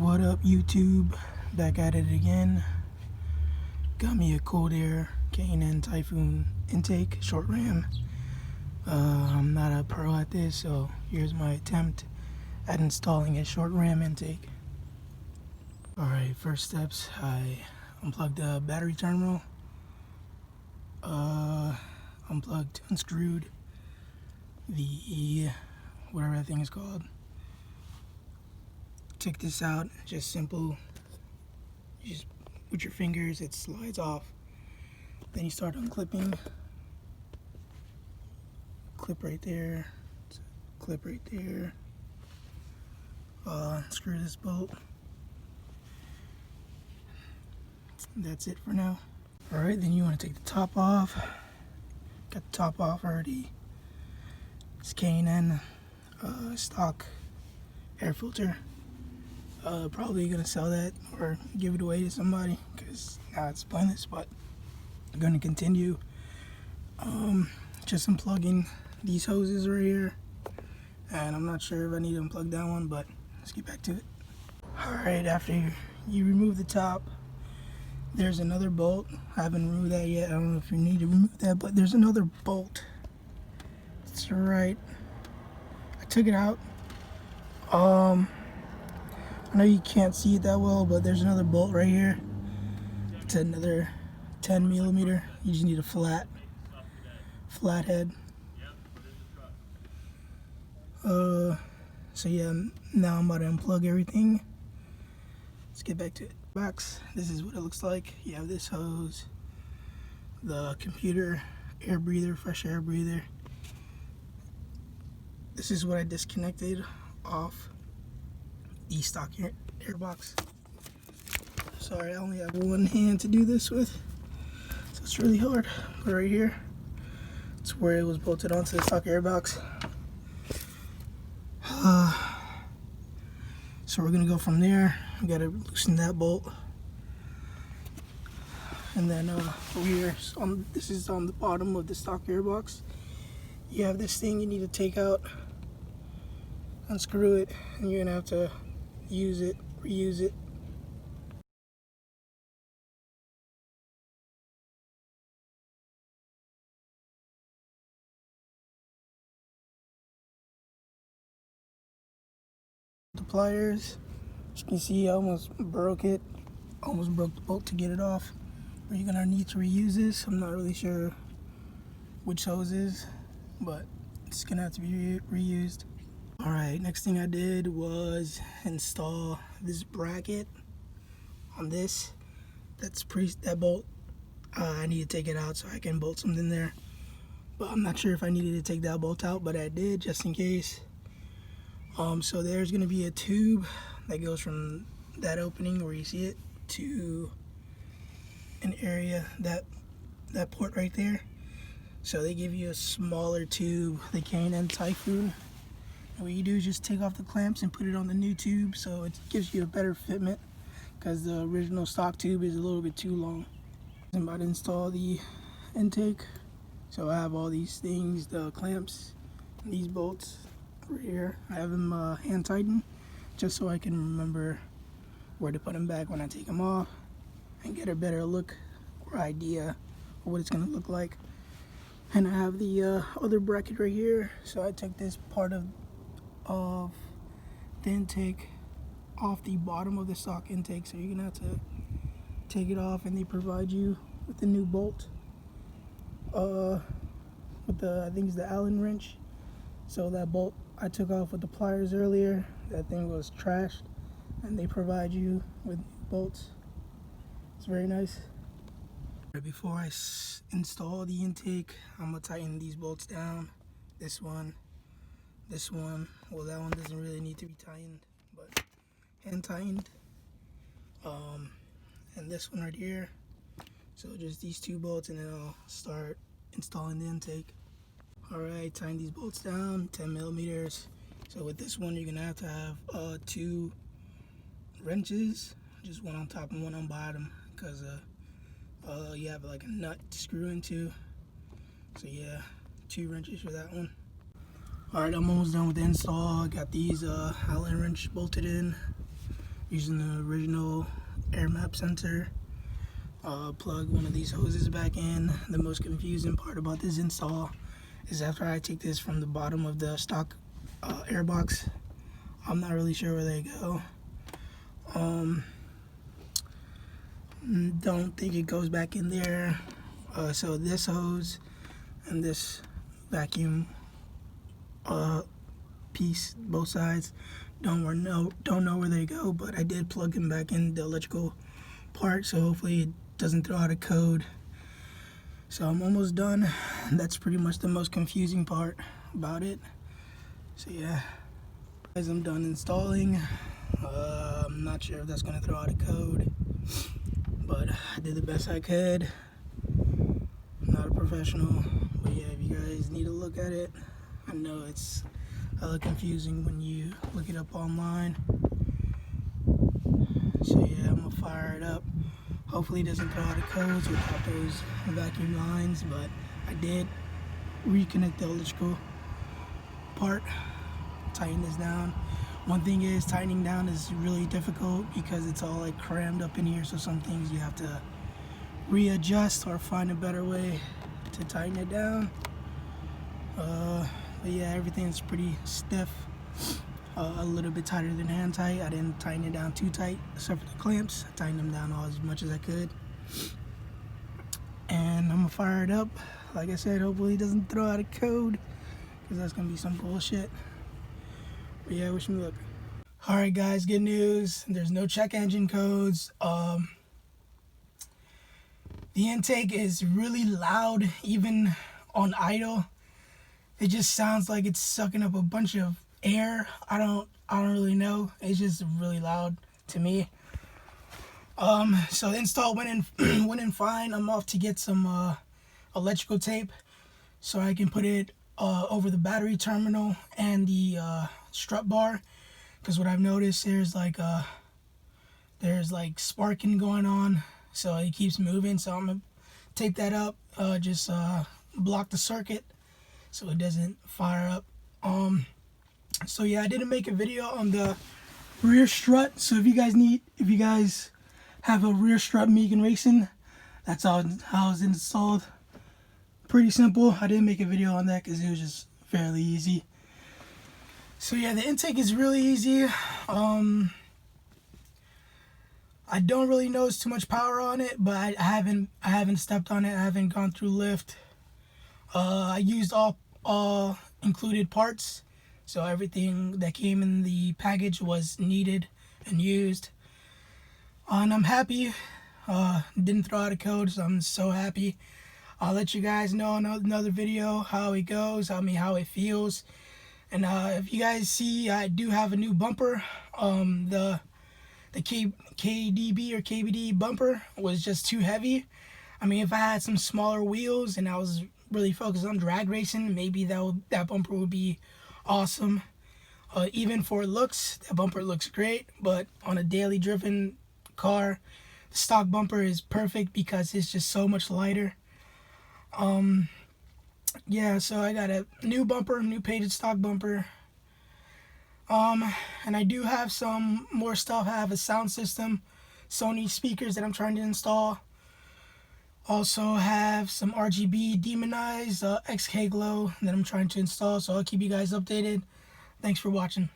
What up, YouTube? Back at it again. Got me a cold air K&N Typhoon intake, short ram. I'm not a pro at this, so here's my attempt at installing a short ram intake. Alright, first steps, I unplugged the battery terminal. Unplugged, unscrewed the, whatever that thing is called. Take this out, just simple. You just with your fingers, it slides off. Then you start unclipping. Clip right there, clip right there. Screw this bolt. That's it for now. Alright, then you want to take the top off. Got the top off already. It's K&N stock air filter. Probably gonna sell that or give it away to somebody because now it's pointless, but I'm gonna continue. Just unplugging these hoses right here, and I'm not sure if I need to unplug that one, but let's get back to it. Alright, after you remove the top, there's another bolt. I haven't removed that yet. I don't know if you need to remove that, but there's another bolt. It's right. I took it out. I know you can't see it that well, but there's another bolt right here. It's another 10 millimeter. You just need a flat head. So yeah, now I'm about to unplug everything. Let's get back to it. Box. This is what it looks like. You have this hose, the computer air breather, fresh air breather. This is what I disconnected off the stock air box. Sorry, I only have one hand to do this with, so it's really hard. But right here, it's where it was bolted onto the stock air box. So we're gonna go from there. We gotta loosen that bolt, and then over here, this is on the bottom of the stock air box. You have this thing you need to take out, unscrew it, and you're gonna have to use it, reuse it. The pliers, as you can see, I almost broke it. Almost broke the bolt to get it off. But you're gonna need to reuse this. I'm not really sure which hose is, but it's gonna have to be reused. Alright, next thing I did was install this bracket on this. That bolt. I need to take it out so I can bolt something there. But I'm not sure if I needed to take that bolt out, but I did just in case. So there's gonna be a tube that goes from that opening where you see it to an area, that port right there. So they give you a smaller tube, the K&N Typhoon. And what you do is just take off the clamps and put it on the new tube, so it gives you a better fitment because the original stock tube is a little bit too long. I'm about to install the intake. So I have all these things, the clamps, these bolts right here. I have them hand tightened just so I can remember where to put them back when I take them off and get a better look or idea of what it's going to look like. And I have the other bracket right here. So I took this part of the intake off the bottom of the stock intake, so you're gonna have to take it off, and they provide you with the new bolt with the, I think it's the Allen wrench. So that bolt I took off with the pliers earlier, that thing was trashed, and they provide you with bolts. It's very nice. Before I install the intake, I'm gonna tighten these bolts down. This one, well, that one doesn't really need to be tightened, but hand tightened. And this one right here. So just these two bolts, and then I'll start installing the intake. Alright, tying these bolts down, 10 millimeters. So with this one, you're gonna have to have two wrenches, just one on top and one on bottom, because you have like a nut to screw into. So yeah, two wrenches for that one. Alright, I'm almost done with the install. I got these Allen wrench bolted in. using the original air map sensor. Plug one of these hoses back in. The most confusing part about this install is after I take this from the bottom of the stock air box, I'm not really sure where they go. Don't think it goes back in there. So this hose and this vacuum piece, both sides, don't know where they go, but I did plug them back in the electrical part, so hopefully it doesn't throw out a code. So I'm almost done. That's pretty much the most confusing part about it. So yeah, guys, I'm done installing. I'm not sure if that's gonna throw out a code, but I did the best I could. I'm not a professional, but yeah, if you guys need to look at it, I know it's hella confusing when you look it up online. So yeah, I'm gonna fire it up. Hopefully it doesn't throw out the codes without those vacuum lines, but I did reconnect the electrical part, tighten this down. One thing is, tightening down is really difficult because it's all like crammed up in here, so some things you have to readjust or find a better way to tighten it down. But yeah, everything's pretty stiff, a little bit tighter than hand tight. I didn't tighten it down too tight, except for the clamps. I tightened them down as much as I could. And I'm gonna fire it up. Like I said, hopefully it doesn't throw out a code, because that's gonna be some bullshit. But yeah, wish me luck. Alright guys, good news. There's no check engine codes. The intake is really loud, even on idle. It just sounds like it's sucking up a bunch of air. I don't really know. It's just really loud to me. So the install went in fine. I'm off to get some electrical tape so I can put it over the battery terminal and the strut bar, because what I've noticed, there's like sparking going on, so it keeps moving. So I'm gonna tape that up, just block the circuit so it doesn't fire up. So yeah, I didn't make a video on the rear strut, so if you guys have a rear strut Megan Racing, that's how it's installed. Pretty simple. I didn't make a video on that because it was just fairly easy. So yeah, the intake is really easy. I don't really notice too much power on it, but I haven't stepped on it. I haven't gone through lift. I used all included parts, so everything that came in the package was needed and used. And I'm happy. Didn't throw out a code, so I'm so happy. I'll let you guys know in another video how it goes, how it feels. And if you guys see, I do have a new bumper. The KDB or KBD bumper was just too heavy. If I had some smaller wheels and I was really focused on drag racing, maybe that bumper would be awesome. Even for looks, that bumper looks great, but on a daily driven car, the stock bumper is perfect because it's just so much lighter. Yeah, so I got a new bumper, new painted stock bumper. And I do have some more stuff. I have a sound system, Sony speakers that I'm trying to install. Also have some RGB demonized XK glow that I'm trying to install, so I'll keep you guys updated. Thanks for watching.